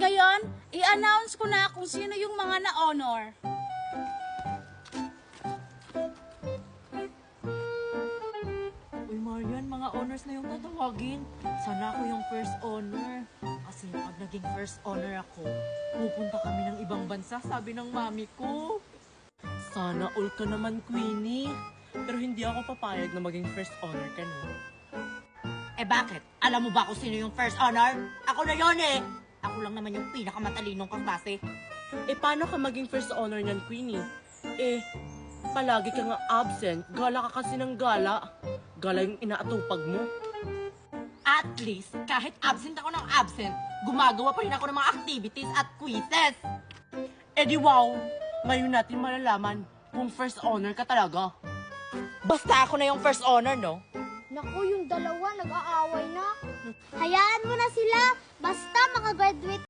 ngayon, i-announce ko na kung sino yung mga na-honor. Uy, Marian, mga honors na yung tatawagin. Sana ako yung first honor. Kasi pag naging first honor ako, pupunta kami ng ibang bansa, sabi ng mami ko. Sana all ka naman, Queenie. Pero hindi ako papayag na maging first honor ka no. Eh bakit? Alam mo ba kung sino yung first honor? Ako na yon eh! Ako lang naman yung pinakamatalinong kaklase. Eh, paano ka maging first honor niyan, Queenie? Eh, palagi ka nga absent. Gala ka kasi ng gala. Gala yung inaatupag mo. At least, kahit absent ako ng absent, gumagawa pa rin ako ng mga activities at quizzes. Eh di wow! Ngayon natin malalaman kung first honor ka talaga. Basta ako na yung first honor, no? Naku, yung dalawa nag-aaway na. Hayaan mo na sila. Basta makagraduate